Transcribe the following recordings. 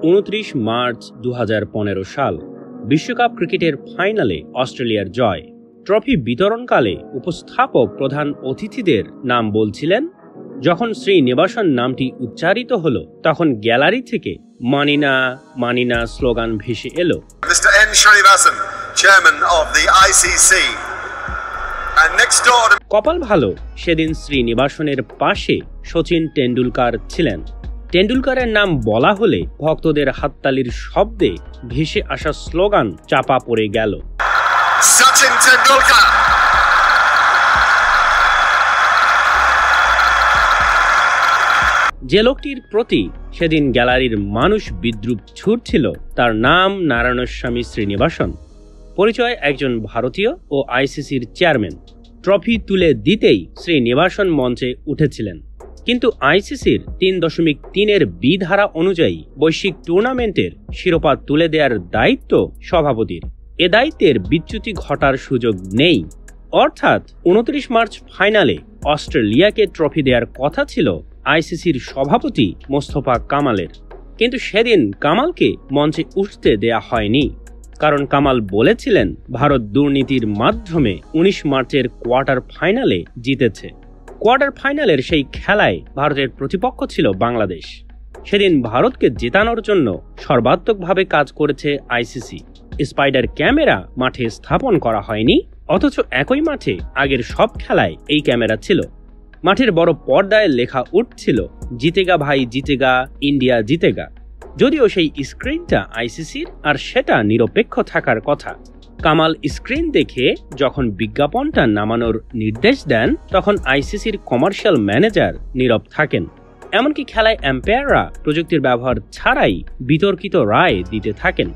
29 March 2015 সাল বিশ্বকাপ ক্রিকেটের ফাইনালে অস্ট্রেলিয়ার জয়। ট্রফি বিতরণকালে উপস্থাপক প্রধান অতিথিদের নাম বলছিলেন। যখন শ্রীনিবাসন নামটি উচ্চারিত হলো তখন গ্যালারি থেকে মানিনা মানিনা স্লোগান ভেসে এলো। Mr. N. Srinivasan, chairman of the ICC. And next door to... কপাল ভালো, সেদিন শ্রীনিবাসনের পাশে সচিন টেন্ডুলকার ছিলেন। টেন্ডুলকারের নাম বলা হলে ভক্তদের হাততালির শব্দে ভেসে আসা স্লোগান চাপা পড়ে গেল। Sachin Tendulkar. যে লোকটির প্রতি সেদিন গ্যালারির মানুষ বিদ্রুপ ছুড়ছিল তার নাম নারায়ণস্বামী শ্রীনিবাসন। পরিচয় একজন ভারতীয় ও আইসিসির চেয়ারম্যান। ট্রফি তুলে দিতেই শ্রীনিবাসন মঞ্চে উঠেছিলেন, কিন্তু আইসিসির 3.3 বি ধারা অনুযায়ী বৈশ্বিক টুর্নামেন্টের শিরোপা তুলে দেওয়ার দায়িত্ব সভাপতির। এ দায়িত্বের বিচ্যুতি ঘটার সুযোগ নেই। অর্থাৎ 29 মার্চ ফাইনালে অস্ট্রেলিয়াকে ট্রফি দেওয়ার কথা ছিল আইসিসির সভাপতি মোস্তফা কামালের, কিন্তু সেদিন কামালকে মঞ্চে উঠতে দেয়া হয়নি। কারণ কামাল বলেছিলেন ভারত দুর্নীতির মাধ্যমে 19 মার্চের কোয়ার্টার ফাইনালে জিতেছে। কোয়ার্টার ফাইনালের সেই খেলায় ভারতের প্রতিপক্ষ ছিল বাংলাদেশ। সেদিন ভারতকে জেতানোর জন্য সর্বাত্মকভাবে কাজ করেছে আইসিসি। স্পাইডার ক্যামেরা মাঠে স্থাপন করা হয়নি, অথচ একই মাঠে আগের সব খেলায় এই ক্যামেরা ছিল। মাঠের বড় পর্দায় লেখা উঠছিল জিতেগা ভাই জিতেগা, ইন্ডিয়া জিতেগা। যদিও সেই স্ক্রিনটা আইসিসির আর সেটা নিরপেক্ষ থাকার কথা। কামাল স্ক্রিন দেখে যখন বিজ্ঞাপনটা নামানোর নির্দেশ দেন তখন আইসিসির কমার্শিয়াল ম্যানেজার নীরব থাকেন। এমনকি খেলায় এম্পায়াররা প্রযুক্তির ব্যবহার ছাড়াই বিতর্কিত রায় দিতে থাকেন।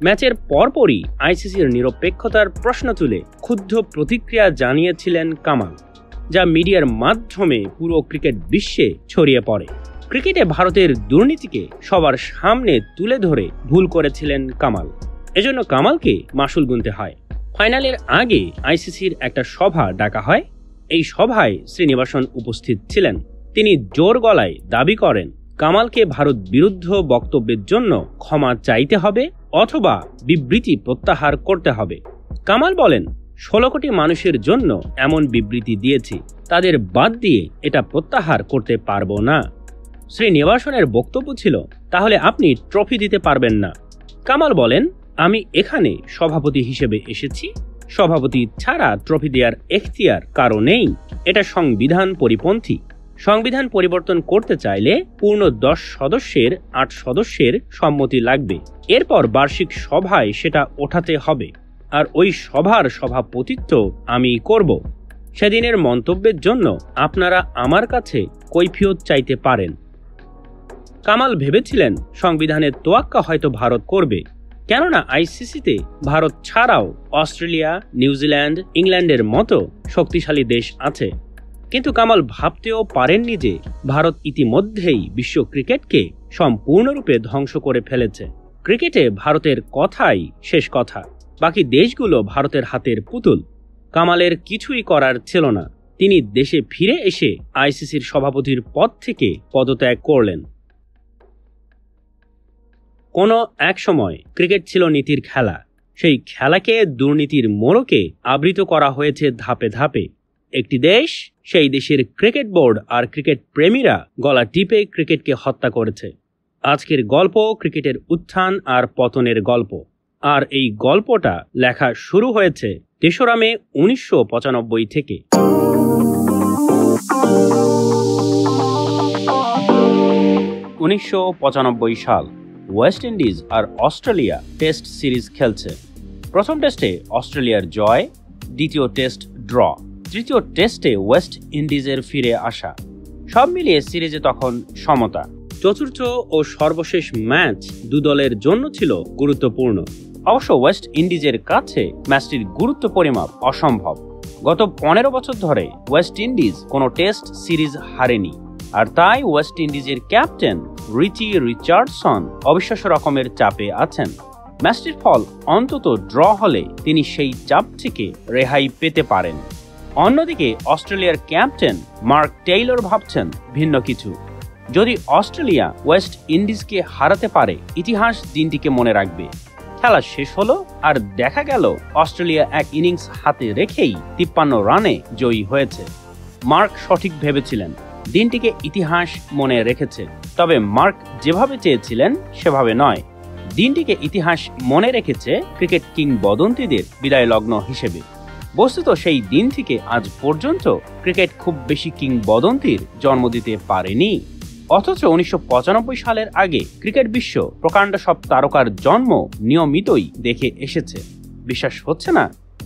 ম্যাচের পরপরই আইসিসির নিরপেক্ষতার প্রশ্ন তুলে ক্ষুব্ধ প্রতিক্রিয়া জানিয়েছিলেন কামাল, যা মিডিয়ার মাধ্যমে পুরো ক্রিকেট বিশ্বে ছড়িয়ে পড়ে। ক্রিকেটে ভারতের দুর্নীতিকে সবার সামনে তুলে ধরে ভুল করেছিলেন কামাল, এজন্য কামালকে মাসুল গুনতে হয়। ফাইনালের আগে আইসিসির একটা সভা ডাকা হয়। এই সভায় শ্রীনিবাসন উপস্থিত ছিলেন। তিনি জোর গলায় দাবি করেন কামালকে ভারত বিরুদ্ধ বক্তব্যের জন্য ক্ষমা চাইতে হবে অথবা বিবৃতি প্রত্যাহার করতে হবে। কামাল বলেন 16 কোটি মানুষের জন্য এমন বিবৃতি দিয়েছি, তাদের বাদ দিয়ে এটা প্রত্যাহার করতে পারবো না। শ্রীনিবাসনের বক্তব্য ছিল, তাহলে আপনি ট্রফি দিতে পারবেন না। কামাল বলেন, আমি এখানে সভাপতি হিসেবে এসেছি, সভাপতি ছাড়া ট্রফি দেওয়ার এখতিয়ার কারো নেই। এটা সংবিধান পরিপন্থী। সংবিধান পরিবর্তন করতে চাইলে পূর্ণ 10 সদস্যের 8 সদস্যের সম্মতি লাগবে। এরপর বার্ষিক সভায় সেটা ওঠাতে হবে, আর ওই সভার সভাপতিত্ব আমি করব। সেদিনের মন্তব্যের জন্য আপনারা আমার কাছে কৈফিয়ত চাইতে পারেন। কামাল ভেবেছিলেন সংবিধানের তোয়াক্কা হয়তো ভারত করবে, কেননা আইসিসিতে ভারত ছাড়াও অস্ট্রেলিয়া, নিউজিল্যান্ড, ইংল্যান্ডের মতো শক্তিশালী দেশ আছে। কিন্তু কামাল ভাবতেও পারেননি যে ভারত ইতিমধ্যেই বিশ্ব ক্রিকেটকে সম্পূর্ণরূপে ধ্বংস করে ফেলেছে। ক্রিকেটে ভারতের কথাই শেষ কথা, বাকি দেশগুলো ভারতের হাতের পুতুল। কামালের কিছুই করার ছিল না। তিনি দেশে ফিরে এসে আইসিসির সভাপতির পদ থেকে পদত্যাগ করলেন। কোনো এক সময় ক্রিকেট ছিল নীতির খেলা। সেই খেলাকে দুর্নীতির মোড়কে আবৃত করা হয়েছে ধাপে ধাপে। একটি দেশ, সেই দেশের ক্রিকেট বোর্ড আর ক্রিকেট প্রেমীরা গলা টিপে ক্রিকেটকে হত্যা করেছে। আজকের গল্প ক্রিকেটের উত্থান আর পতনের গল্প, আর এই গল্পটা লেখা শুরু হয়েছে 3রা মে 1995 থেকে। 1995 সাল, ওয়েস্ট ইন্ডিজ আর অস্ট্রেলিয়া টেস্ট সিরিজ খেলছে। প্রথম টেস্টে অস্ট্রেলিয়ার জয়, দ্বিতীয় টেস্ট ড্র, তৃতীয় টেস্টে ওয়েস্ট ইন্ডিজের ফিরে আসা। সব মিলিয়ে সিরিজে তখন সমতা। চতুর্থ ও সর্বশেষ ম্যাচ দু দলের জন্য ছিল গুরুত্বপূর্ণ। অবশ্য ওয়েস্ট ইন্ডিজের কাছে ম্যাচটির গুরুত্ব পরিমাপ অসম্ভব। গত 15 বছর ধরে ওয়েস্ট ইন্ডিজ কোনো টেস্ট সিরিজ হারেনি, আর তাই ওয়েস্ট ইন্ডিজের ক্যাপ্টেন রিচি রিচার্ডসন অবিশ্বাস্য রকমের চাপে আছেন। ম্যাচটির ফল অন্তত ড্র হলে তিনি সেই চাপ থেকে রেহাই পেতে পারেন। অন্যদিকে অস্ট্রেলিয়ার ক্যাপ্টেন মার্ক টেইলর ভাবছেন ভিন্ন কিছু। যদি অস্ট্রেলিয়া ওয়েস্ট ইন্ডিজকে হারাতে পারে, ইতিহাস দিনটিকে মনে রাখবে। খেলা শেষ হলো, আর দেখা গেল অস্ট্রেলিয়া এক ইনিংস হাতে রেখেই 53 রানে জয়ী হয়েছে। মার্ক সঠিক ভেবেছিলেন, দিনটিকে ইতিহাস মনে রেখেছে। তবে মার্ক যেভাবে চেয়েছিলেন সেভাবে নয়। দিনটিকে ইতিহাস মনে রেখেছে ক্রিকেট কিংবদন্তিদের বিদায় লগ্ন হিসেবে। বস্তুত সেই দিন থেকে আজ পর্যন্ত ক্রিকেট খুব বেশি কিংবদন্তির জন্ম দিতে পারেনি। অথচ 1995 সালের আগে ক্রিকেট বিশ্ব প্রকাণ্ড সব তারকার জন্ম নিয়মিতই দেখে এসেছে। বিশ্বাস হচ্ছে না?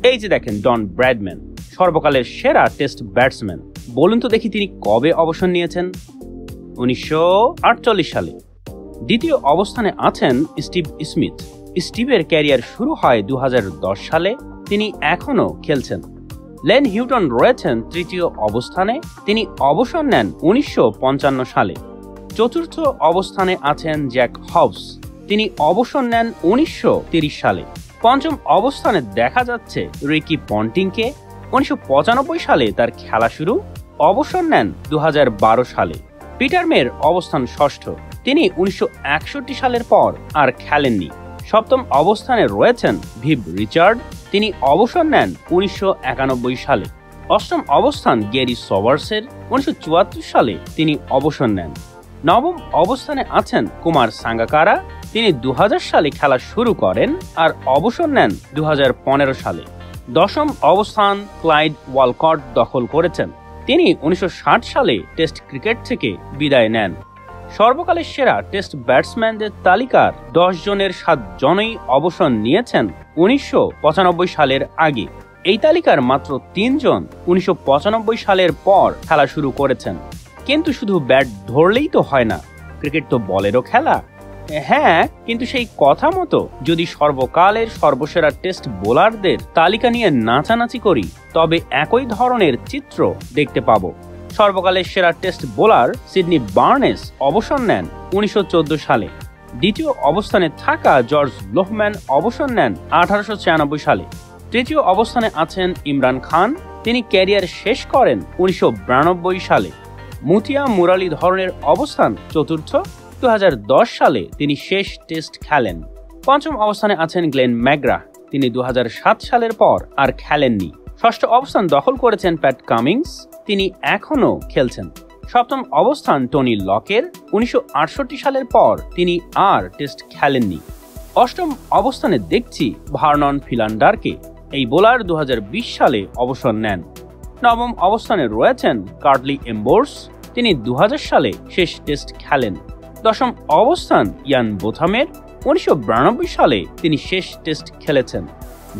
এই যে দেখেন ডন ব্র্যাডম্যান, সর্বকালের সেরা টেস্ট ব্যাটসম্যান। বলুন তো দেখি তিনি কবে অবসর নিয়েছেন? 1948 সালে। দ্বিতীয় অবস্থানে আছেন স্টিভ স্মিথ। স্টিভের ক্যারিয়ার শুরু হয় 2010 সালে, তিনি এখনও খেলছেন। লেন হিউটন রয়েছেন তৃতীয় অবস্থানে, তিনি অবসর নেন 1955 সালে। চতুর্থ অবস্থানে আছেন জ্যাক হবস, তিনি অবসর নেন 1930 সালে। পঞ্চম অবস্থানে দেখা যাচ্ছে রিকি পন্টিংকে, 1995 সালে তার খেলা শুরু, অবসর নেন 2012 সালে। পিটার মের অবস্থান ষষ্ঠ, তিনি 1961 সালের পর আর খেলেননি। সপ্তম অবস্থানে রয়েছেন ভিভ রিচার্ড, তিনি অবসর নেন 1991 সালে। অষ্টম অবস্থান গ্যারি সোবার্সের, 1974 সালে তিনি অবসর নেন। নবম অবস্থানে আছেন কুমার সাঙ্গাকারা, তিনি 2000 সালে খেলা শুরু করেন আর অবসর নেন 2015 সালে। দশম অবস্থান ক্লাইড ওয়ালকট দখল করেছেন, তিনি 1960 সালে টেস্ট ক্রিকেট থেকে বিদায় নেন। সর্বকালের সেরা টেস্ট ব্যাটসম্যানদের তালিকার 10 জনের 7 জনই অবসর নিয়েছেন 1995 সালের আগে। এই তালিকার মাত্র 3 জন 1995 সালের পর খেলা শুরু করেছেন। কিন্তু শুধু ব্যাট ধরলেই তো হয় না, ক্রিকেট তো বলেরও খেলা। হ্যাঁ, কিন্তু সেই কথা মতো যদি সর্বকালের সর্বসেরা টেস্ট বোলারদের তালিকা নিয়ে নাচানাচি করি, তবে একই ধরনের চিত্র দেখতে পাবো। সর্বকালের সেরা টেস্ট বোলার সিডনি বার্নেস অবসর নেন 1914 সালে। দ্বিতীয় অবস্থানে থাকা জর্জ লোহম্যান অবসর নেন 1896 সালে। তৃতীয় অবস্থানে আছেন ইমরান খান, তিনি ক্যারিয়ার শেষ করেন 1992 সালে। মুথিয়া মুরালীধরনের অবস্থান চতুর্থ, 2010 সালে তিনি শেষ টেস্ট খেলেন। পঞ্চম অবস্থানে আছেন গ্লেন ম্যাকগ্রা, তিনি 2007 সালের পর আর খেলেননি। ষষ্ঠ অবস্থান দখল করেছেন প্যাট কামিংস, তিনি এখনও খেলছেন। সপ্তম অবস্থান টনি লকের, 1968 সালের পর তিনি আর টেস্ট খেলেননি। অষ্টম অবস্থানে দেখছি ভার্নন ফিলান্ডারকে, এই বোলার 2020 সালে অবসর নেন। নবম অবস্থানে রয়েছেন কার্টলি এম্বোর্স, তিনি 2000 সালে শেষ টেস্ট খেলেন। দশম অবস্থান ইয়ান বোথামের, 1992 সালে তিনি শেষ টেস্ট খেলেছেন।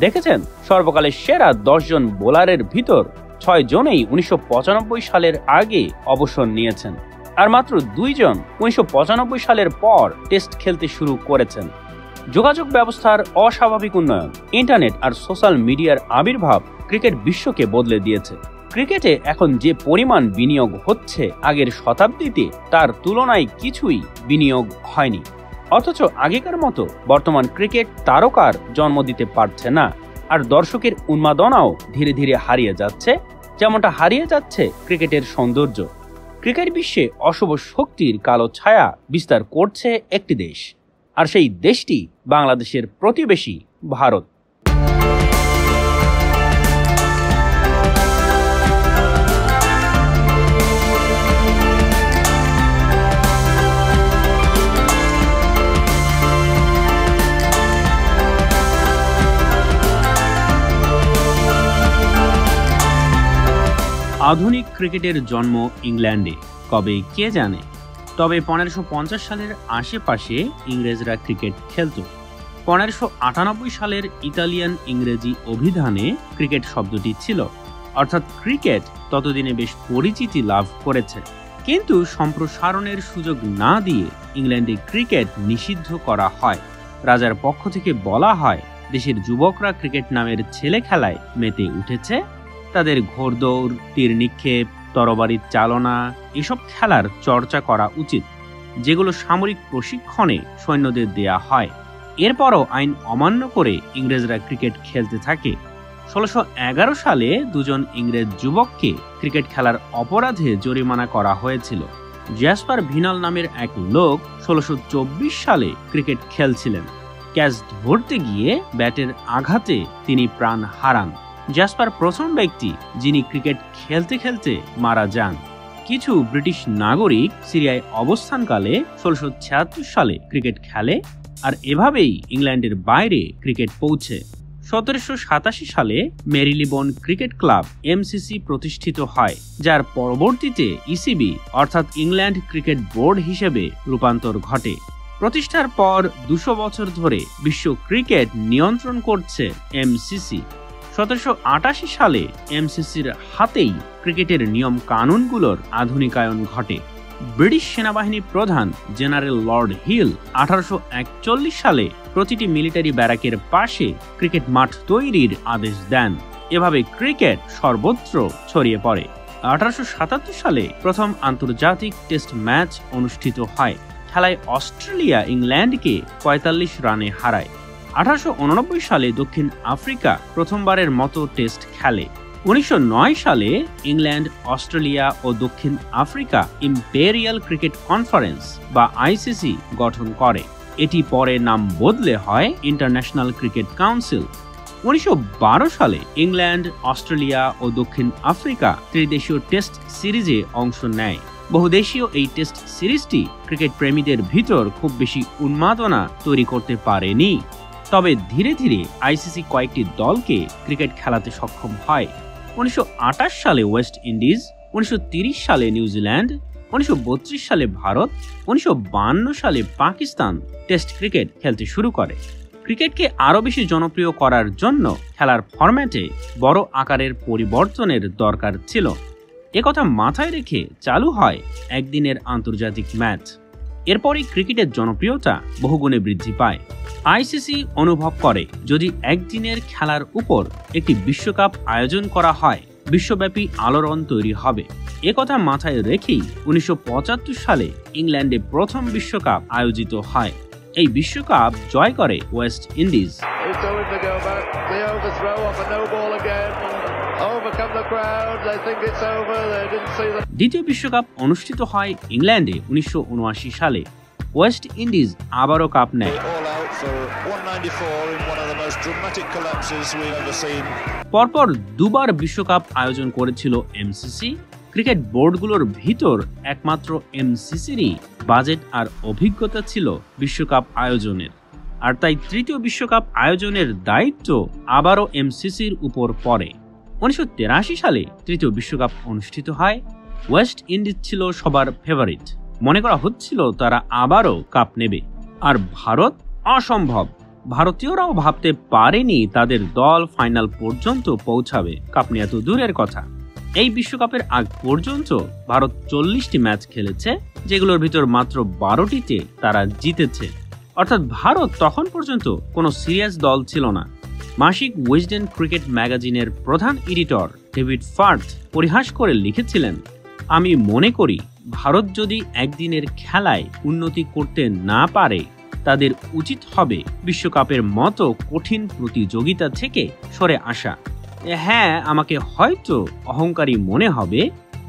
দেখেছেন, সর্বকালের সেরা 10 জন বোলারের ভিতর 6 জনেই 1995 সালের আগে অবসর নিয়েছেন, আর মাত্র 2 জন 1995 সালের পর টেস্ট খেলতে শুরু করেছেন। যোগাযোগ ব্যবস্থার অস্বাভাবিক উন্নয়ন, ইন্টারনেট আর সোশ্যাল মিডিয়ার আবির্ভাব ক্রিকেট বিশ্বকে বদলে দিয়েছে। ক্রিকেটে এখন যে পরিমাণ বিনিয়োগ হচ্ছে, আগের শতাব্দীতে তার তুলনায় কিছুই বিনিয়োগ হয়নি। অথচ আগেকার মতো বর্তমান ক্রিকেট তারকার জন্ম দিতে পারছে না, আর দর্শকের উন্মাদনাও ধীরে ধীরে হারিয়ে যাচ্ছে, যেমনটা হারিয়ে যাচ্ছে ক্রিকেটের সৌন্দর্য। ক্রিকেট বিশ্বে অশুভ শক্তির কালো ছায়া বিস্তার করছে একটি দেশ, আর সেই দেশটি বাংলাদেশের প্রতিবেশী ভারত। আধুনিক ক্রিকেটের জন্ম ইংল্যান্ডে, কবে কে জানে। তবে 1550 সালের আশেপাশে ইংরেজরা ক্রিকেট খেলত। 1598 সালের ইতালিয়ান ইংরেজি অভিধানে ক্রিকেট শব্দটি ছিল, অর্থাৎ ক্রিকেট ততদিনে বেশ পরিচিতি লাভ করেছে। কিন্তু সম্প্রসারণের সুযোগ না দিয়ে ইংল্যান্ডে ক্রিকেট নিষিদ্ধ করা হয়। রাজার পক্ষ থেকে বলা হয়, দেশের যুবকরা ক্রিকেট নামের ছেলে খেলায় মেতে উঠেছে, তাদের ঘোড়দৌড়, তীর নিক্ষেপ, তরবারির চালনা এসব খেলার চর্চা করা উচিত, যেগুলো সামরিক প্রশিক্ষণে সৈন্যদের দেয়া হয়। এরপরও আইন অমান্য করে ইংরেজরা ক্রিকেট খেলতে থাকে। 1611 সালে দুজন ইংরেজ যুবককে ক্রিকেট খেলার অপরাধে জরিমানা করা হয়েছিল। জ্যাসপার ভিনাল নামের এক লোক 1624 সালে ক্রিকেট খেলছিলেন। ক্যাচ ধরতে গিয়ে ব্যাটের আঘাতে তিনি প্রাণ হারান। জ্যাসপার প্রথম ব্যক্তি যিনি ক্রিকেট খেলতে খেলতে মারা যান। কিছু ব্রিটিশ নাগরিক সিরিয়ায় অবস্থানকালে 1676 সালে ক্রিকেট খেলে, আর এভাবেই ইংল্যান্ডের বাইরে ক্রিকেট পৌঁছে। 1787 সালে মেরিলিবন ক্রিকেট ক্লাব এমসিসি প্রতিষ্ঠিত হয়, যার পরবর্তীতে ইসিবি অর্থাৎ ইংল্যান্ড ক্রিকেট বোর্ড হিসেবে রূপান্তর ঘটে। প্রতিষ্ঠার পর 200 বছর ধরে বিশ্ব ক্রিকেট নিয়ন্ত্রণ করছে এমসিসি। 1788 সালে এমসিসির হাতেই ক্রিকেটের নিয়ম কানুনগুলোর আধুনিকায়ন ঘটে। ব্রিটিশ সেনাবাহিনী প্রধান জেনারেল লর্ড হিল 1841 সালে প্রতিটি মিলিটারি ব্যারাকের পাশে ক্রিকেট মাঠ তৈরির আদেশ দেন। এভাবে ক্রিকেট সর্বত্র ছড়িয়ে পড়ে। 1877 সালে প্রথম আন্তর্জাতিক টেস্ট ম্যাচ অনুষ্ঠিত হয়। খেলায় অস্ট্রেলিয়া ইংল্যান্ডকে 45 রানে হারায়। 1889 সালে দক্ষিণ আফ্রিকা প্রথমবারের মতো টেস্ট খেলে। 1909 সালে ইংল্যান্ড, অস্ট্রেলিয়া ও দক্ষিণ আফ্রিকা ইম্পেরিয়াল ক্রিকেট কনফারেন্স বা আইসিসি গঠন করে। এটি পরে নাম বদলে হয় ইন্টারন্যাশনাল ক্রিকেট কাউন্সিল। 1912 সালে ইংল্যান্ড, অস্ট্রেলিয়া ও দক্ষিণ আফ্রিকা ত্রিদেশীয় টেস্ট সিরিজে অংশ নেয়। বহুদেশীয় এই টেস্ট সিরিজটি ক্রিকেট প্রেমীদের ভিতর খুব বেশি উন্মাদনা তৈরি করতে পারেনি। তবে ধীরে ধীরে আইসিসি কয়েকটি দলকে ক্রিকেট খেলাতে সক্ষম হয়। 1928 সালে ওয়েস্ট ইন্ডিজ, 1930 সালে নিউজিল্যান্ড, 1932 সালে ভারত, 1952 সালে পাকিস্তান টেস্ট ক্রিকেট খেলতে শুরু করে। ক্রিকেটকে আরও বেশি জনপ্রিয় করার জন্য খেলার ফরম্যাটে বড় আকারের পরিবর্তনের দরকার ছিল। একথা মাথায় রেখে চালু হয় একদিনের আন্তর্জাতিক ম্যাচ। এরপরই ক্রিকেটের জনপ্রিয়তা বহুগুণে বৃদ্ধি পায়। আইসিসি অনুভব করে যদি একদিনের খেলার উপর একটি বিশ্বকাপ আয়োজন করা হয়, বিশ্বব্যাপী আলোড়ন তৈরি হবে। একথা মাথায় রেখেই 1975 সালে ইংল্যান্ডে প্রথম বিশ্বকাপ আয়োজিত হয়। এই বিশ্বকাপ জয় করে ওয়েস্ট ইন্ডিজ। দ্বিতীয় বিশ্বকাপ অনুষ্ঠিত হয় ইংল্যান্ডে 1979 সালে। ওয়েস্ট ইন্ডিজ আবারও কাপ নেয়। পরপর দুবার বিশ্বকাপ আয়োজন করেছিল এমসিসি। ক্রিকেট বোর্ডগুলোর ভিতর একমাত্র এমসিসিরই বাজেট আর অভিজ্ঞতা ছিল বিশ্বকাপ আয়োজনের, আর তাই তৃতীয় বিশ্বকাপ আয়োজনের দায়িত্ব আবারও এমসিসির উপর পড়ে। 1983 সালে তৃতীয় বিশ্বকাপ অনুষ্ঠিত হয়। ওয়েস্ট ইন্ডিজ ছিল সবার ফেভারিট, মনে করা হচ্ছিল তারা আবারও কাপ নেবে। আর ভারত অসম্ভব, ভারতীয়রাও ভাবতে পারেনি তাদের দল ফাইনাল পর্যন্ত পৌঁছাবে, কাপ নিয়ে এত দূরের কথা। এই বিশ্বকাপের আগ পর্যন্ত ভারত 40টি ম্যাচ খেলেছে, যেগুলোর ভিতর মাত্র 12টিতে তারা জিতেছে। অর্থাৎ ভারত তখন পর্যন্ত কোনো সিরিয়াস দল ছিল না। মাসিক উইজডেন ক্রিকেট ম্যাগাজিনের প্রধান এডিটর ডেভিড ফার্থ পরিহাস করে লিখেছিলেন, আমি মনে করি ভারত যদি একদিনের খেলায় উন্নতি করতে না পারে, তাদের উচিত হবে বিশ্বকাপের মতো কঠিন প্রতিযোগিতা থেকে সরে আসা। হ্যাঁ, আমাকে হয়তো অহংকারী মনে হবে,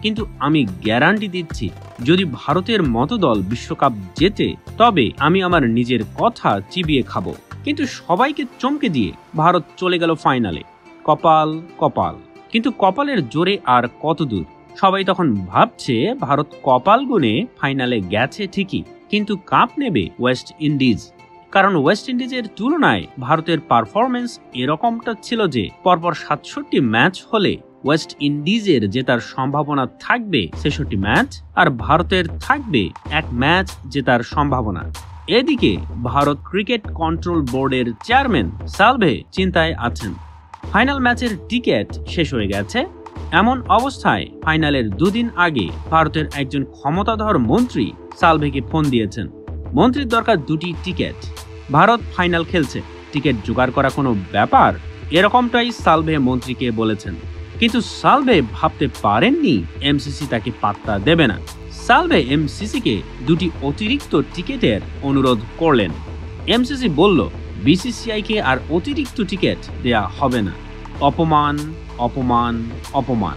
কিন্তু আমি গ্যারান্টি দিচ্ছি যদি ভারতের মতো দল বিশ্বকাপ জেতে, তবে আমি আমার নিজের কথা চিবিয়ে খাবো। কিন্তু সবাইকে চমকে দিয়ে ভারত চলে গেল ফাইনালে। কপাল কপাল, কিন্তু কপালের জোরে আর কত দূর। সবাই তখন ভাবছে ভারত কপাল গুনে ফাইনালে গেছে ঠিকই, কিন্তু কাপ নেবে ওয়েস্ট ইন্ডিজ। কারণ ওয়েস্ট ইন্ডিজের তুলনায় ভারতের পারফরমেন্স এরকমটা ছিল যে পরপর 67 ম্যাচ হলে ওয়েস্ট ইন্ডিজের জেতার সম্ভাবনা থাকবে 66 ম্যাচ, আর ভারতের থাকবে 1 ম্যাচ জেতার সম্ভাবনা। এদিকে ভারত ক্রিকেট কন্ট্রোল বোর্ডের চেয়ারম্যান সালভে চিন্তায় আছেন। ফাইনাল ম্যাচের টিকিট শেষ হয়ে গেছে। এমন অবস্থায় ফাইনালের 2 দিন আগে ভারতের একজন ক্ষমতাধর মন্ত্রী সালভেকে ফোন দিয়েছেন। মন্ত্রীর দরকার 2টি টিকিট। ভারত ফাইনাল খেলছে, টিকিট জোগাড় করা কোনো ব্যাপার, এরকমটাই সালভে মন্ত্রীকে বলেছেন। কিন্তু সালভে ভাবতে পারেননি এমসিসি তাকে পাত্তা দেবে না। সালভে এমসিসিকে 2টি অতিরিক্ত টিকিটের অনুরোধ করলেন। এমসিসি বলল বিসিসিআইকে আর অতিরিক্ত টিকিট দেয়া হবে না। অপমান, অপমান, অপমান।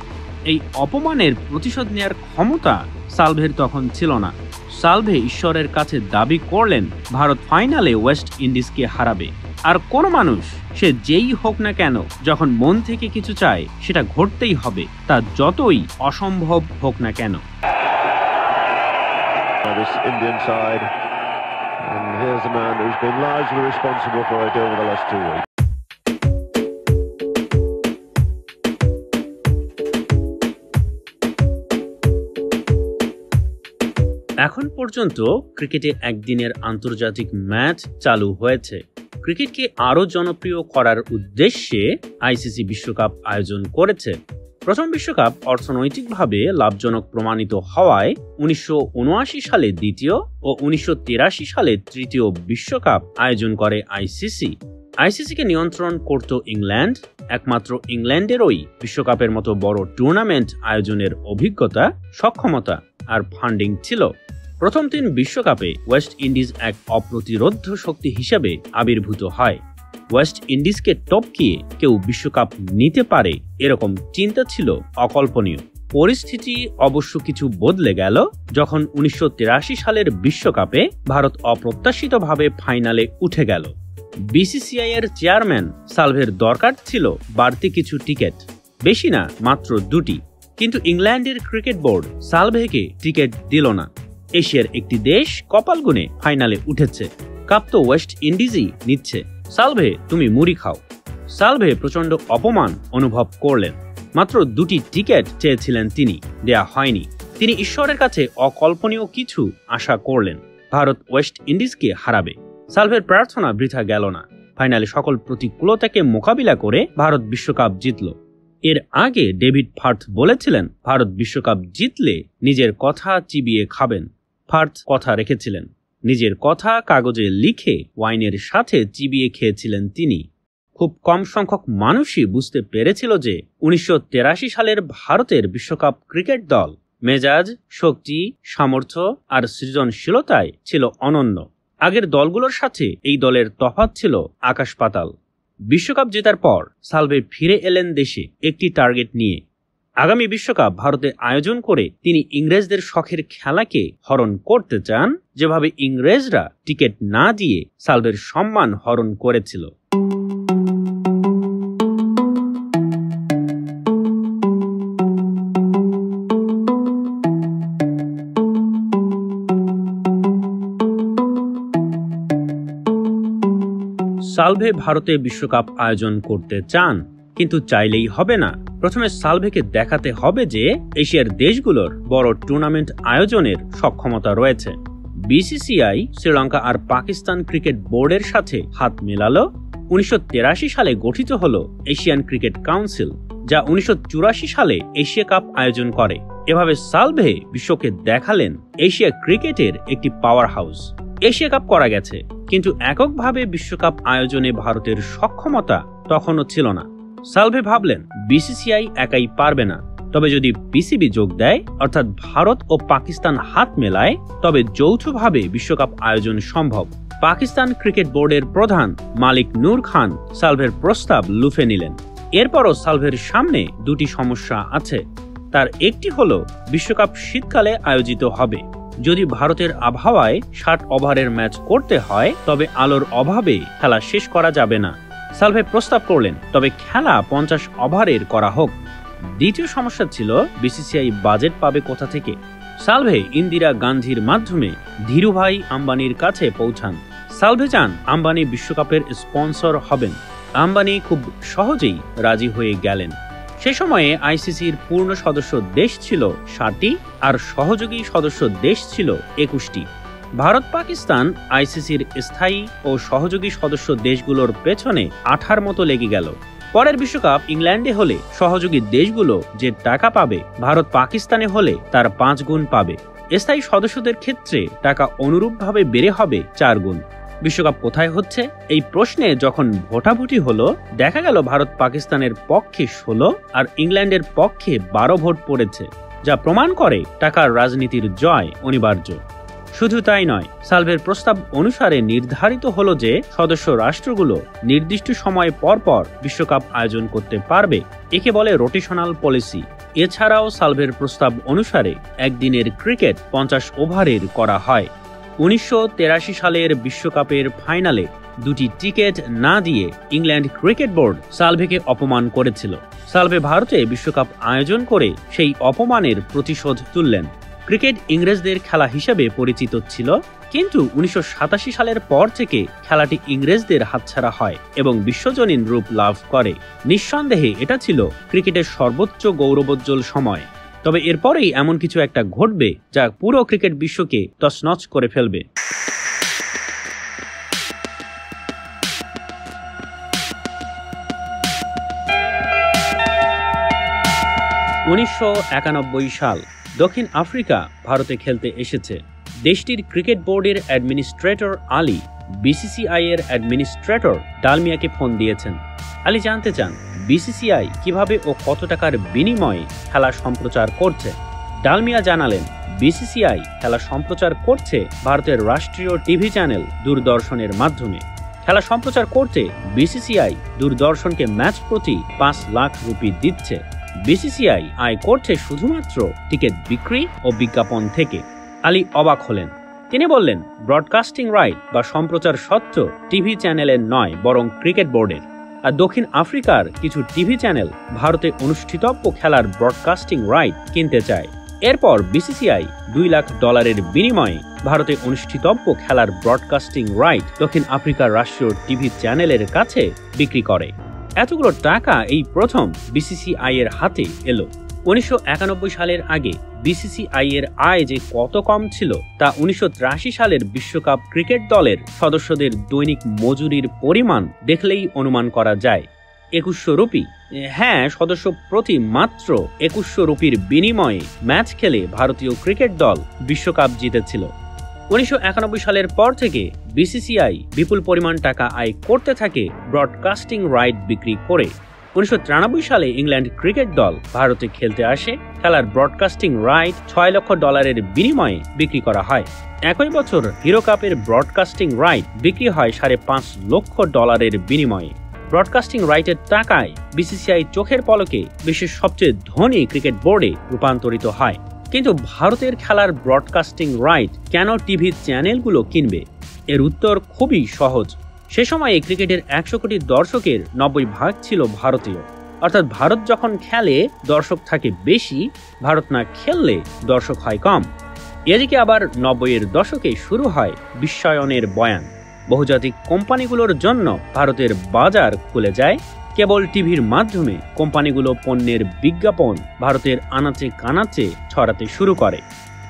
এই অপমানের প্রতিশোধ নেয়ার ক্ষমতা সালভের তখন ছিল না। সালভে ঈশ্বরের কাছে দাবি করলেন ভারত ফাইনালে ওয়েস্ট ইন্ডিজকে হারাবে। আর কোনো মানুষ, সে যেই হোক না কেন, যখন মন থেকে কিছু চায় সেটা ঘটতেই হবে, তা যতই অসম্ভব হোক না কেন। This Indian side, and here's a man who's been largely responsible for it over the last 2 weeks. এখন পর্যন্ত ক্রিকেটে একদিনের আন্তর্জাতিক ম্যাচ চালু হয়েছে। ক্রিকেটকে আরও জনপ্রিয় করার উদ্দেশ্যে আইসিসি বিশ্বকাপ আয়োজন করেছে। প্রথম বিশ্বকাপ অর্থনৈতিকভাবে লাভজনক প্রমাণিত হওয়ায় 1979 সালে দ্বিতীয় ও 1983 সালে তৃতীয় বিশ্বকাপ আয়োজন করে আইসিসি। আইসিসিকে নিয়ন্ত্রণ করত ইংল্যান্ড। একমাত্র ইংল্যান্ডেরই বিশ্বকাপের মতো বড় টুর্নামেন্ট আয়োজনের অভিজ্ঞতা, সক্ষমতা আর ফান্ডিং ছিল। প্রথম 3 বিশ্বকাপে ওয়েস্ট ইন্ডিজ এক অপ্রতিরোধ্য শক্তি হিসেবে আবির্ভূত হয়। ওয়েস্ট ইন্ডিজকে টপকিয়ে কেউ বিশ্বকাপ নিতে পারে এরকম চিন্তা ছিল অকল্পনীয়। পরিস্থিতি অবশ্য কিছু বদলে গেল যখন 1983 সালের বিশ্বকাপে ভারত অপ্রত্যাশিতভাবে ফাইনালে উঠে গেল। বিসিসিআই এর চেয়ারম্যান সালভের দরকার ছিল বাড়তি কিছু টিকিট, বেশি না, মাত্র 2টি। কিন্তু ইংল্যান্ডের ক্রিকেট বোর্ড সালভেকে টিকিট দিল না। এশিয়ার একটি দেশ কপাল গুনে ফাইনালে উঠেছে, কাপ তো ওয়েস্ট ইন্ডিজই নিচ্ছে। সালভে, তুমি মুড়ি খাও। সালভে প্রচন্ড অপমান অনুভব করলেন। মাত্র 2টি টিকিট চেয়েছিলেন তিনি, দেয়া হয়নি। তিনি ঈশ্বরের কাছে অকল্পনীয় কিছু আশা করলেন, ভারত ওয়েস্ট ইন্ডিজকে হারাবে। সালভের প্রার্থনা বৃথা গেল না। ফাইনালে সকল প্রতিকূলতাকে মোকাবিলা করে ভারত বিশ্বকাপ জিতল। এর আগে ডেভিড ফার্থ বলেছিলেন ভারত বিশ্বকাপ জিতলে নিজের কথা চিবিয়ে খাবেন। ফার্থ কথা রেখেছিলেন। নিজের কথা কাগজে লিখে ওয়াইনের সাথে চিবিয়ে খেয়েছিলেন তিনি। খুব কম সংখ্যক মানুষই বুঝতে পেরেছিল যে 1983 সালের ভারতের বিশ্বকাপ ক্রিকেট দল মেজাজ, শক্তি, সামর্থ্য আর সৃজনশীলতায় ছিল অনন্য। আগের দলগুলোর সাথে এই দলের তফাৎ ছিল আকাশ পাতাল। বিশ্বকাপ জেতার পর সালভে ফিরে এলেন দেশে একটি টার্গেট নিয়ে। আগামী বিশ্বকাপ ভারতে আয়োজন করে তিনি ইংরেজদের শখের খেলাকে হরণ করতে চান, যেভাবে ইংরেজরা টিকিট না দিয়ে সালভের সম্মান হরণ করেছিল। সালভে ভারতে বিশ্বকাপ আয়োজন করতে চান, কিন্তু চাইলেই হবে না। প্রথমে সালভেকে দেখাতে হবে যে এশিয়ার দেশগুলোর বড় টুর্নামেন্ট আয়োজনের সক্ষমতা রয়েছে। বিসিসিআই শ্রীলঙ্কা আর পাকিস্তান ক্রিকেট বোর্ডের সাথে হাত মেলালো। 1983 সালে গঠিত হলো এশিয়ান ক্রিকেট কাউন্সিল, যা 1984 সালে এশিয়া কাপ আয়োজন করে। এভাবে সালভে বিশ্বকে দেখালেন এশিয়া ক্রিকেটের একটি পাওয়ার হাউস। এশিয়া কাপ করা গেছে, কিন্তু এককভাবে বিশ্বকাপ আয়োজনে ভারতের সক্ষমতা তখনও ছিল না। সালভে ভাবলেন বিসিসিআই একাই পারবে না, তবে যদি পিসিবি যোগ দেয়, অর্থাৎ ভারত ও পাকিস্তান হাত মেলায়, তবে যৌথভাবে বিশ্বকাপ আয়োজন সম্ভব। পাকিস্তান ক্রিকেট বোর্ডের প্রধান মালিক নূর খান সালভের প্রস্তাব লুফে নিলেন। এরপরও সালভের সামনে 2টি সমস্যা আছে। তার একটি হলো বিশ্বকাপ শীতকালে আয়োজিত হবে। যদি ভারতের আবহাওয়ায় 60 ওভারের ম্যাচ করতে হয়, তবে আলোর অভাবে খেলা শেষ করা যাবে না। সালভে প্রস্তাব করলেন তবে খেলা 50 ওভারের করা হোক। দ্বিতীয় সমস্যা ছিল বিসিসিআই বাজেট পাবে কোথা থেকে। সালভে ইন্দিরা গান্ধীর মাধ্যমে ধীরুভাই আম্বানির কাছে পৌঁছান। সালভে চান আম্বানি বিশ্বকাপের স্পন্সর হবেন। আম্বানি খুব সহজেই রাজি হয়ে গেলেন। সে সময়ে আইসিসির পূর্ণ সদস্য দেশ ছিল 7টি আর সহযোগী সদস্য দেশ ছিল 21টি। ভারত পাকিস্তান আইসিসির স্থায়ী ও সহযোগী সদস্য দেশগুলোর পেছনে 8 মতো লেগে গেল। পরের বিশ্বকাপ ইংল্যান্ডে হলে সহযোগী দেশগুলো যে টাকা পাবে, ভারত পাকিস্তানে হলে তার 5 গুণ পাবে। স্থায়ী সদস্যদের ক্ষেত্রে টাকা অনুরূপভাবে বেড়ে হবে 4 গুণ। বিশ্বকাপ কোথায় হচ্ছে এই প্রশ্নে যখন ভোটাভুটি হলো, দেখা গেল ভারত পাকিস্তানের পক্ষে 16 আর ইংল্যান্ডের পক্ষে 12 ভোট পড়েছে, যা প্রমাণ করে টাকার রাজনীতির জয় অনিবার্য। শুধু তাই নয়, সালভের প্রস্তাব অনুসারে নির্ধারিত হলো যে সদস্য রাষ্ট্রগুলো নির্দিষ্ট সময় পর পর বিশ্বকাপ আয়োজন করতে পারবে। একে বলে রোটেশনাল পলিসি। এছাড়াও সালভের প্রস্তাব অনুসারে একদিনের ক্রিকেট 50 ওভারের করা হয়। 1983 সালের বিশ্বকাপের ফাইনালে 2টি টিকিট না দিয়ে ইংল্যান্ড ক্রিকেট বোর্ড সালভেকে অপমান করেছিল। সালভে ভারতে বিশ্বকাপ আয়োজন করে সেই অপমানের প্রতিশোধ তুললেন। ক্রিকেট ইংরেজদের খেলা হিসেবে পরিচিত ছিল, কিন্তু 1987 সালের পর থেকে খেলাটি ইংরেজদের হাতছাড়া হয় এবং বিশ্বজনীন রূপ লাভ করে। নিঃসন্দেহে এটা ছিল ক্রিকেটের সর্বোচ্চ গৌরবোজ্জ্বল সময়। তবে এরপরেই এমন কিছু একটা ঘটবে যা পুরো ক্রিকেট বিশ্বকে তছনছ করে ফেলবে। 1991 সাল। দক্ষিণ আফ্রিকা ভারতে খেলতে এসেছে। দেশটির ক্রিকেট বোর্ডের অ্যাডমিনিস্ট্রেটর আলী বিসিসিআই এর অ্যাডমিনিস্ট্রেটর ডালমিয়াকে ফোন দিয়েছেন। আলী জানতে চান বিসিসিআই কিভাবে ও কত টাকার বিনিময়ে খেলা সম্প্রচার করছে। ডালমিয়া জানালেন, বিসিসিআই খেলা সম্প্রচার করছে ভারতের রাষ্ট্রীয় টিভি চ্যানেল দূরদর্শনের মাধ্যমে। খেলা সম্প্রচার করতে বিসিসিআই দূরদর্শনকে ম্যাচ প্রতি 5 লাখ রুপি দিচ্ছে। বিসিসিআই আয় করছে শুধুমাত্র টিকিট বিক্রি ও বিজ্ঞাপন থেকে। আলী অবাক হলেন। তিনি বললেন, ব্রডকাস্টিং রাইট বা সম্প্রচার সত্ত্ব টিভি চ্যানেলের নয়, বরং ক্রিকেট বোর্ডের। আর দক্ষিণ আফ্রিকার কিছু টিভি চ্যানেল ভারতে অনুষ্ঠিতব্য খেলার ব্রডকাস্টিং রাইট কিনতে চায়। এরপর বিসিসিআই $2 লাখ বিনিময়ে ভারতে অনুষ্ঠিতব্য খেলার ব্রডকাস্টিং রাইট দক্ষিণ আফ্রিকার রাষ্ট্রীয় টিভি চ্যানেলের কাছে বিক্রি করে। এতগুলো টাকা এই প্রথম বিসিসিআই এর হাতে এলো। 1991 সালের আগে বিসিসিআই এর আয় যে কত কম ছিল তা 1983 সালের বিশ্বকাপ ক্রিকেট দলের সদস্যদের দৈনিক মজুরির পরিমাণ দেখলেই অনুমান করা যায়। 2100 রুপি। হ্যাঁ, সদস্য প্রতি মাত্র 2100 রুপির বিনিময়ে ম্যাচ খেলে ভারতীয় ক্রিকেট দল বিশ্বকাপ জিতেছিল। 1991 সালের পর থেকে বিসিসিআই বিপুল পরিমাণ টাকা আয় করতে থাকে ব্রডকাস্টিং রাইট বিক্রি করে। 1993 সালে ইংল্যান্ড ক্রিকেট দল ভারতে খেলতে আসে। খেলার ব্রডকাস্টিং রাইট $6 লক্ষ বিনিময়ে বিক্রি করা হয়। একই বছর হিরো কাপের ব্রডকাস্টিং রাইট বিক্রি হয় $5.5 লক্ষ বিনিময়ে। ব্রডকাস্টিং রাইটের টাকায় বিসিসিআই চোখের পলকে বিশ্বের সবচেয়ে ধনী ক্রিকেট বোর্ডে রূপান্তরিত হয়। কিন্তু ভারতের খেলার ব্রডকাস্টিং রাইট কেন টিভি চ্যানেলগুলো কিনবে? এর উত্তর খুবই সহজ। সে সময়ে ক্রিকেটের 100 কোটি দর্শকের 90% ছিল ভারতীয়। অর্থাৎ ভারত যখন খেলে দর্শক থাকে বেশি, ভারত না খেললে দর্শক হয় কম। এদিকে আবার 90-এর দশকে শুরু হয় বিশ্বায়নের বয়ান। বহুজাতিক কোম্পানিগুলোর জন্য ভারতের বাজার খুলে যায়। কেবল টিভির মাধ্যমে কোম্পানিগুলো পণ্যের বিজ্ঞাপন ভারতের আনাচে কানাচে ছড়াতে শুরু করে।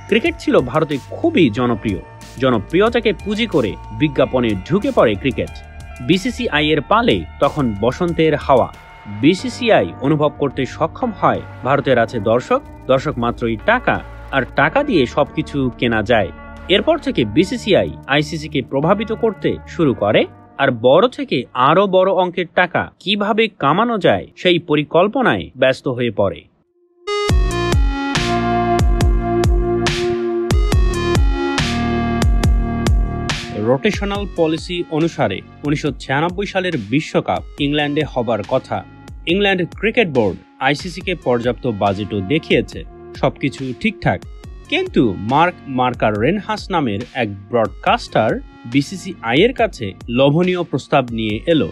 ক্রিকেট ছিল ভারতে খুবই জনপ্রিয়। জনপ্রিয়তাকে পুঁজি করে বিজ্ঞাপনে ঢুকে পড়ে ক্রিকেট। বিসিসিআই এর পালে তখন বসন্তের হাওয়া। বিসিসিআই অনুভব করতে সক্ষম হয় ভারতের আছে দর্শক, দর্শক মাত্রই টাকা, আর টাকা দিয়ে সবকিছু কেনা যায়। এরপর থেকে বিসিসিআই আইসিসিকে প্রভাবিত করতে শুরু করে, আর বড় থেকে আরো বড় অঙ্কের টাকা কিভাবে কামানো যায় সেই পরিকল্পনায় ব্যস্ত হয়ে পড়ে। রোটেশনাল পলিসি অনুসারে 1996 সালের বিশ্বকাপ ইংল্যান্ডে হবার কথা। ইংল্যান্ড ক্রিকেট বোর্ড আইসিসিকে পর্যাপ্ত বাজেটও দেখিয়েছে, সবকিছু ঠিকঠাক। কিন্তু মার্কার রেনহাস নামের এক ব্রডকাস্টার বিসিসিআই এর কাছে লোভনীয় প্রস্তাব নিয়ে এলো।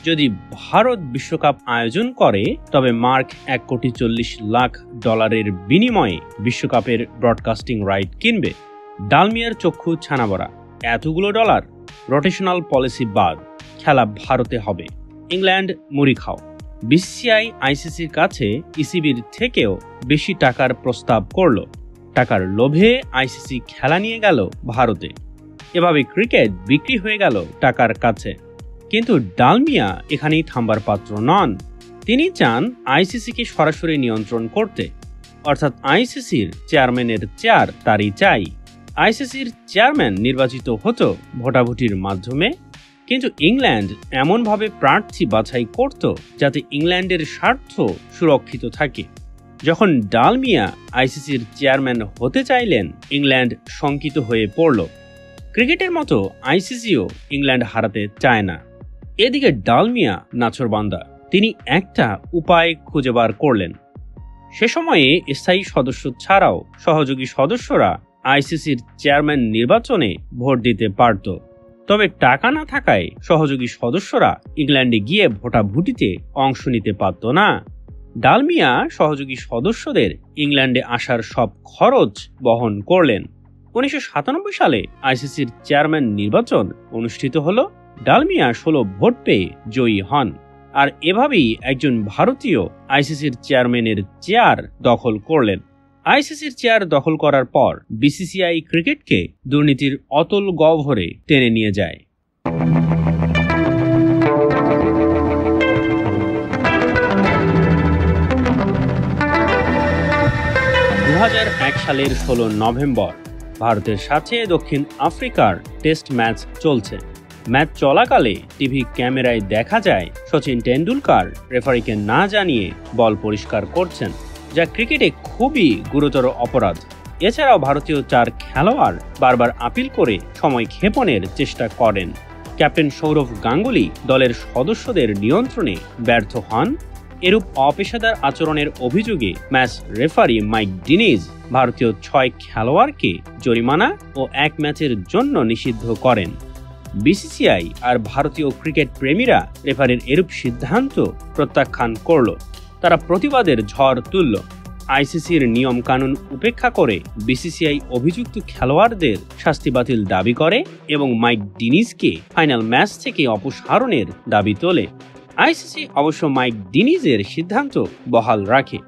যদি ভারত বিশ্বকাপ আয়োজন করে তবে মার্ক $1.40 কোটি বিনিময়ে বিশ্বকাপের ব্রডকাস্টিং রাইট কিনবে। ডালমিয়ার চক্ষু ছানাবড়া। এতগুলো ডলার? রোটেশনাল পলিসি বাদ, খেলা ভারতে হবে। ইংল্যান্ড মুড়ি খাও। বিসিসিআই আইসিসির কাছে ইসিবির থেকেও বেশি টাকার প্রস্তাব করলো। টাকার লোভে আইসিসি খেলা নিয়ে গেল ভারতে। এভাবে ক্রিকেট বিক্রি হয়ে গেল টাকার কাছে। কিন্তু ডালমিয়া এখানেই থামবার পাত্র নন। তিনি চান আইসিসিকে সরাসরি নিয়ন্ত্রণ করতে, অর্থাৎ আইসিসির চেয়ারম্যানের চেয়ার তারই চাই। আইসিসির চেয়ারম্যান নির্বাচিত হতো ভোটাভুটির মাধ্যমে, কিন্তু ইংল্যান্ড এমনভাবে প্রার্থী বাছাই করত যাতে ইংল্যান্ডের স্বার্থ সুরক্ষিত থাকে। যখন ডালমিয়া আইসিসির চেয়ারম্যান হতে চাইলেন, ইংল্যান্ড শঙ্কিত হয়ে পড়ল। ক্রিকেটের মতো আইসিসিও ইংল্যান্ড হারাতে চায় না। এদিকে ডালমিয়া নাছোড়বান্দা, তিনি একটা উপায় খুঁজে বার করলেন। সে সময়ে স্থায়ী সদস্য ছাড়াও সহযোগী সদস্যরা আইসিসির চেয়ারম্যান নির্বাচনে ভোট দিতে পারত। তবে টাকা না থাকায় সহযোগী সদস্যরা ইংল্যান্ডে গিয়ে ভোটাভুটিতে অংশ নিতে পারত না। ডালমিয়া সহযোগী সদস্যদের ইংল্যান্ডে আসার সব খরচ বহন করলেন। 1997 সালে আইসিসির চেয়ারম্যান নির্বাচন অনুষ্ঠিত হল। ডালমিয়া 16 ভোট পেয়ে জয়ী হন, আর এভাবেই একজন ভারতীয় আইসিসির চেয়ারম্যানের চেয়ার দখল করলেন। আইসিসির চেয়ার দখল করার পর বিসিসিআই ক্রিকেটকে দুর্নীতির অতল গহ্বরে টেনে নিয়ে যায়। 2001 সালের 16 নভেম্বর ভারতের সাথে দক্ষিণ আফ্রিকার টেস্ট ম্যাচ চলছে। ম্যাচ চলাকালে টিভি ক্যামেরায় দেখা যায় সচিন টেন্ডুলকার রেফারিকে না জানিয়ে বল পরিষ্কার করছেন, যা ক্রিকেটে খুবই গুরুতর অপরাধ। এছাড়াও ভারতীয় 4 খেলোয়াড় বারবার আপিল করে সময় ক্ষেপণের চেষ্টা করেন। ক্যাপ্টেন সৌরভ গাঙ্গুলি দলের সদস্যদের নিয়ন্ত্রণে ব্যর্থ হন। এরূপ অপেশাদার আচরণের অভিযোগে ম্যাচ রেফারি মাইক ডিনিজ ভারতীয় 6 খেলোয়াড়কে জরিমানা ও 1 ম্যাচের জন্য নিষিদ্ধ করেন। বিসিসিআই আর ভারতীয় ক্রিকেট প্রেমীরা রেফারির এরূপ সিদ্ধান্ত প্রত্যাখ্যান করল। তারা প্রতিবাদের ঝড় তুলল। আইসিসির নিয়ম কানুন উপেক্ষা করে বিসিসিআই অভিযুক্ত খেলোয়াড়দের শাস্তি বাতিল দাবি করে এবং মাইক ডিনিজকে ফাইনাল ম্যাচ থেকে অপসারণের দাবি তোলে। আইসিসি অবশ্য মাইক ডিনিজের সিদ্ধান্ত বহাল রাখে।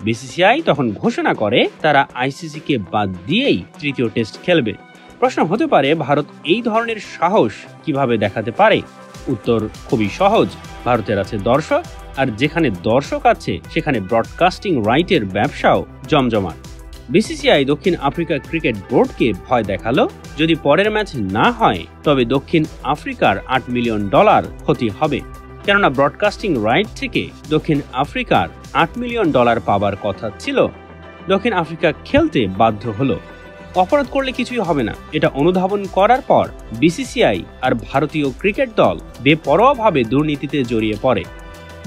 বিসিসিআই তখন ঘোষণা করে তারা আইসিসিকে বাদ দিয়েই তৃতীয় টেস্ট খেলবে। প্রশ্ন হতে পারে, ভারত এই ধরনের সাহস কিভাবে দেখাতে পারে? উত্তর খুবই সহজ। ভারতের আছে দর্শক, আর যেখানে দর্শক আছে সেখানে ব্রডকাস্টিং রাইটের ব্যবসাও জমজমাট। বিসিসিআই দক্ষিণ আফ্রিকা ক্রিকেট বোর্ডকে ভয় দেখালো, যদি পরের ম্যাচ না হয় তবে দক্ষিণ আফ্রিকার $8 মিলিয়ন ক্ষতি হবে। কেননা ব্রডকাস্টিং রাইট থেকে দক্ষিণ আফ্রিকার $8 মিলিয়ন পাবার কথা ছিল। দক্ষিণ আফ্রিকা খেলতে বাধ্য হলো। অপরাধ করলে কিছুই হবে না, এটা অনুধাবন করার পর বিসিসিআই আর ভারতীয় ক্রিকেট দল বেপরোয়াভাবে দুর্নীতিতে জড়িয়ে পড়ে।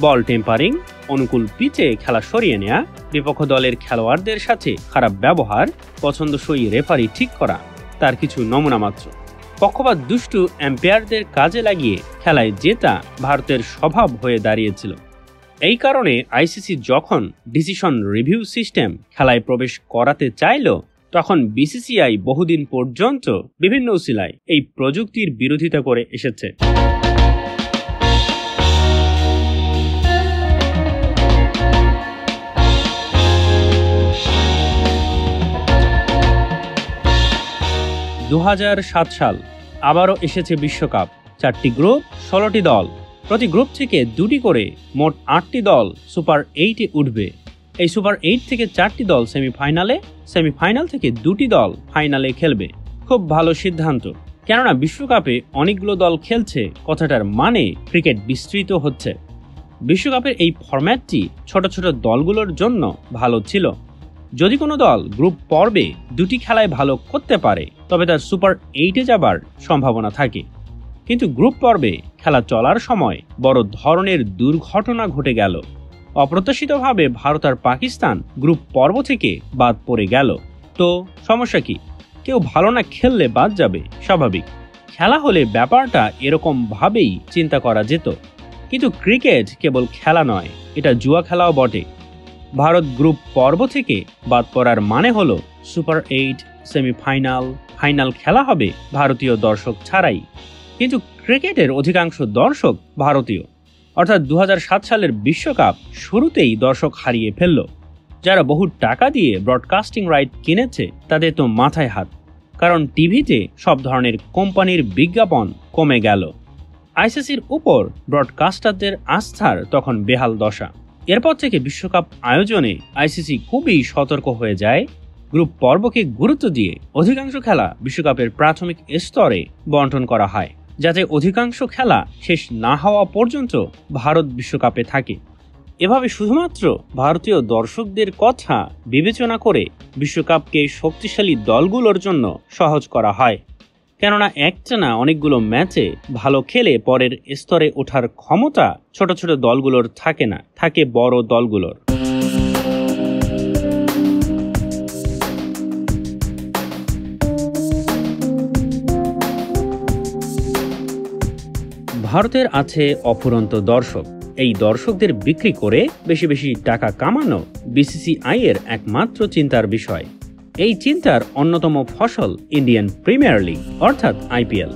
বল টেম্পারিং, অনুকূল পিচে খেলা সরিয়ে নেয়া, বিপক্ষ দলের খেলোয়াড়দের সাথে খারাপ ব্যবহার, পছন্দসই রেফারি ঠিক করা তার কিছু নমুনা মাত্র। পক্ষপাত দুষ্টু এম্পায়ারদের কাজে লাগিয়ে খেলায় জেতা ভারতের স্বভাব হয়ে দাঁড়িয়েছিল। এই কারণে আইসিসি যখন ডিসিশন রিভিউ সিস্টেম খেলায় প্রবেশ করাতে চাইল, তখন বিসিসিআই বহুদিন পর্যন্ত বিভিন্ন উসিলায় এই প্রযুক্তির বিরোধিতা করে এসেছে। সাল আবারও এসেছে বিশ্বকাপ। 4টি গ্রুপ, 16টি দল, প্রতি গ্রুপ থেকে 2টি করে মোট 8টি দল সুপার 8-এ উঠবে। এই সুপার 8 থেকে 4টি দল সেমিফাইনালে, সেমিফাইনাল থেকে 2টি দল ফাইনালে খেলবে। খুব ভালো সিদ্ধান্ত, কেননা বিশ্বকাপে অনেকগুলো দল খেলছে, কথাটার মানে ক্রিকেট বিস্তৃত হচ্ছে। বিশ্বকাপের এই ফরম্যাটটি ছোট ছোট দলগুলোর জন্য ভালো ছিল। যদি কোনো দল গ্রুপ পর্বে 2টি খেলায় ভালো করতে পারে তবে তার সুপার 8-এ যাবার সম্ভাবনা থাকে। কিন্তু গ্রুপ পর্বে খেলা চলার সময় বড় ধরনের দুর্ঘটনা ঘটে গেল। অপ্রত্যাশিতভাবে ভারত আর পাকিস্তান গ্রুপ পর্ব থেকে বাদ পড়ে গেল। তো সমস্যা কি? কেউ ভালো না খেললে বাদ যাবে, স্বাভাবিক। খেলা হলে ব্যাপারটা এরকম ভাবেই চিন্তা করা যেত। কিন্তু ক্রিকেট কেবল খেলা নয়, এটা জুয়া খেলাও বটে। ভারত গ্রুপ পর্ব থেকে বাদ পড়ার মানে হলো সুপার 8, সেমিফাইনাল, ফাইনাল খেলা হবে ভারতীয় দর্শক ছাড়াই। কিন্তু ক্রিকেটের অধিকাংশ দর্শক ভারতীয়, অর্থাৎ 2007 সালের বিশ্বকাপ শুরুতেই দর্শক হারিয়ে ফেলল। যারা বহু টাকা দিয়ে ব্রডকাস্টিং রাইট কিনেছে তাদের তো মাথায় হাত, কারণ টিভিতে সব ধরনের কোম্পানির বিজ্ঞাপন কমে গেল। আইসিসির উপর ব্রডকাস্টারদের আস্থার তখন বেহাল দশা। এরপর থেকে বিশ্বকাপ আয়োজনে আইসিসি খুবই সতর্ক হয়ে যায়। গ্রুপ পর্বকে গুরুত্ব দিয়ে অধিকাংশ খেলা বিশ্বকাপের প্রাথমিক স্তরে বন্টন করা হয়, যাতে অধিকাংশ খেলা শেষ না হওয়া পর্যন্ত ভারত বিশ্বকাপে থাকে। এভাবে শুধুমাত্র ভারতীয় দর্শকদের কথা বিবেচনা করে বিশ্বকাপকে শক্তিশালী দলগুলোর জন্য সহজ করা হয়, কেননা একটানা অনেকগুলো ম্যাচে ভালো খেলে পরের স্তরে ওঠার ক্ষমতা ছোট ছোট দলগুলোর থাকে না, থাকে বড় দলগুলোর। ভারতের আছে অফুরন্ত দর্শক। এই দর্শকদের বিক্রি করে বেশি বেশি টাকা কামানো বিসিসিআই এর একমাত্র চিন্তার বিষয়। এই চিন্তার অন্যতম ফসল ইন্ডিয়ান প্রিমিয়ার লিগ অর্থাৎ আইপিএল।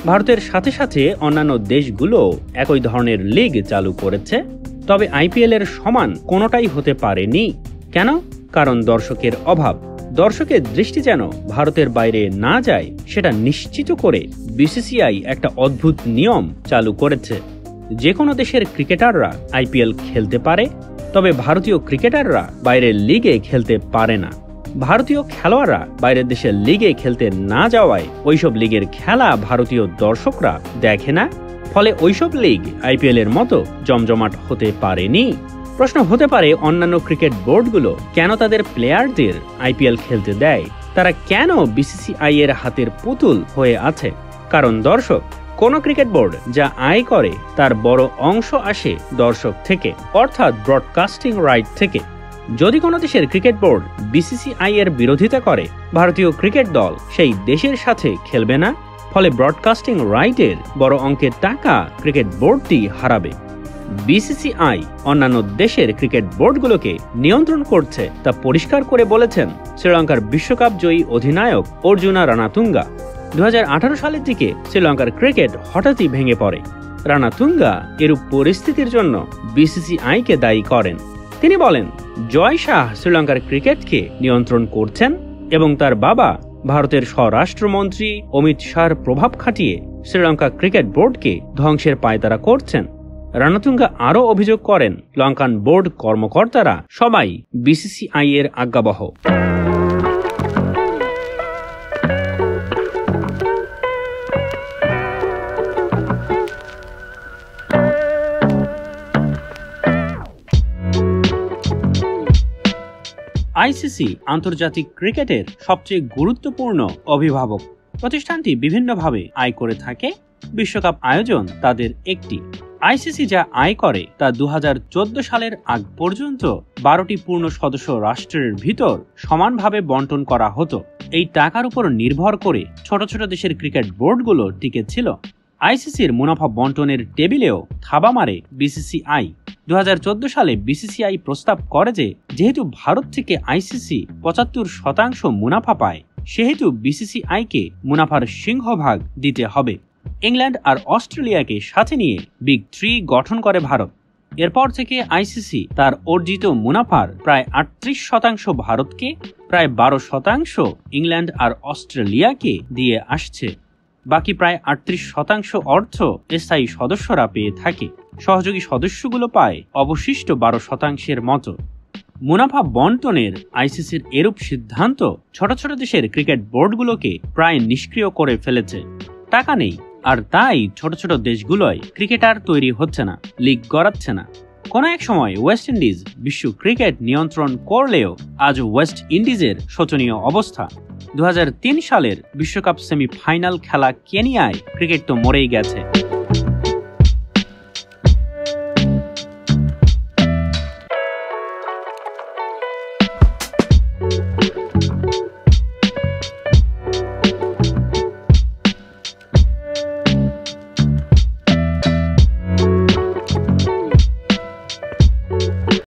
ভারতের সাথে সাথে অন্যান্য দেশগুলো একই ধরনের লিগ চালু করেছে, তবে আইপিএল এর সমান কোনোটাই হতে পারেনি। কেন? কারণ দর্শকের অভাব। দর্শকের দৃষ্টি যেন ভারতের বাইরে না যায় সেটা নিশ্চিত করে বিসিসিআই একটা অদ্ভুত নিয়ম চালু করেছে। যে কোনো দেশের ক্রিকেটাররা আইপিএল খেলতে পারে, তবে ভারতীয় ক্রিকেটাররা বাইরের লিগে খেলতে পারে না। ভারতীয় খেলোয়াড়রা বাইরের দেশের লিগে খেলতে না যাওয়ায় ওইসব লিগের খেলা ভারতীয় দর্শকরা দেখে না, ফলে ওইসব লিগ আইপিএল এর মতো জমজমাট হতে পারেনি। প্রশ্ন হতে পারে অন্যান্য ক্রিকেট বোর্ডগুলো কেন তাদের প্লেয়ারদের আইপিএল খেলতে দেয়, তারা কেন বিসিসিআই এর হাতের পুতুল হয়ে আছে? কারণ দর্শক। কোন ক্রিকেট বোর্ড যা আয় করে তার বড় অংশ আসে দর্শক থেকে, অর্থাৎ ব্রডকাস্টিং রাইট থেকে। যদি কোনো দেশের ক্রিকেট বোর্ড বিসিসিআই এর বিরোধিতা করে, ভারতীয় ক্রিকেট দল সেই দেশের সাথে খেলবে না, ফলে ব্রডকাস্টিং রাইটের বড় অঙ্কের টাকা ক্রিকেট বোর্ডটি হারাবে। বিসিসিআই অন্যান্য দেশের ক্রিকেট বোর্ডগুলোকে নিয়ন্ত্রণ করছে তা পরিষ্কার করে বলেছেন শ্রীলঙ্কার বিশ্বকাপ জয়ী অধিনায়ক অর্জুনা রানাতুঙ্গা। 2018 সালের দিকে শ্রীলঙ্কার ক্রিকেট হঠাৎই ভেঙে পড়ে। রানাতুঙ্গা এরূপ পরিস্থিতির জন্য বিসিসিআইকে দায়ী করেন। তিনি বলেন, জয় শাহ শ্রীলঙ্কার ক্রিকেটকে নিয়ন্ত্রণ করছেন এবং তার বাবা ভারতের স্বরাষ্ট্রমন্ত্রী অমিত শাহর প্রভাব খাটিয়ে শ্রীলঙ্কা ক্রিকেট বোর্ডকে ধ্বংসের পায়তারা করছেন। রানাতুঙ্গা আরও অভিযোগ করেন, লঙ্কান বোর্ড কর্মকর্তারা সবাই বিসিসিআই এর আজ্ঞাবহ। আইসিসি আন্তর্জাতিক ক্রিকেটের সবচেয়ে গুরুত্বপূর্ণ অভিভাবক। প্রতিষ্ঠানটি বিভিন্নভাবে আয় করে থাকে। বিশ্বকাপ আয়োজন তাদের একটি। আইসিসি যা আয় করে তা 2014 সালের আগ পর্যন্ত 12টি পূর্ণ সদস্য রাষ্ট্রের ভিতর সমানভাবে বন্টন করা হতো। এই টাকার উপর নির্ভর করে ছোট ছোট দেশের ক্রিকেট বোর্ডগুলো টিকে ছিল। আইসিসির মুনাফা বন্টনের টেবিলেও থাবা মারে বিসিসিআই। 2014 সালে বিসিসিআই প্রস্তাব করে যে যেহেতু ভারত থেকে আইসিসি 75% মুনাফা পায়, সেহেতু বিসিসিআইকে মুনাফার সিংহভাগ দিতে হবে। ইংল্যান্ড আর অস্ট্রেলিয়াকে সাথে নিয়ে বিগ 3 গঠন করে ভারত। এরপর থেকে আইসিসি তার অর্জিত মুনাফার প্রায় 38% ভারতকে, প্রায় 12% ইংল্যান্ড আর অস্ট্রেলিয়াকে দিয়ে আসছে। বাকি প্রায় 38% অর্থ স্থায়ী সদস্যরা পেয়ে থাকে। সহযোগী সদস্যগুলো পায় অবশিষ্ট 12% মতো। মুনাফা বন্টনের আইসিসির এরূপ সিদ্ধান্ত ছোট ছোট দেশের ক্রিকেট বোর্ডগুলোকে প্রায় নিষ্ক্রিয় করে ফেলেছে। টাকা নেই, আর তাই ছোট ছোট দেশগুলোয় ক্রিকেটার তৈরি হচ্ছে না, লিগ গড়াচ্ছে না। কোনো এক সময় ওয়েস্ট ইন্ডিজ বিশ্ব ক্রিকেট নিয়ন্ত্রণ করলেও আজ ওয়েস্ট ইন্ডিজের শোচনীয় অবস্থা। 2003 সালের বিশ্বকাপ সেমিফাইনাল খেলা কেনিয়ায় ক্রিকেট তো মরেই গেছে।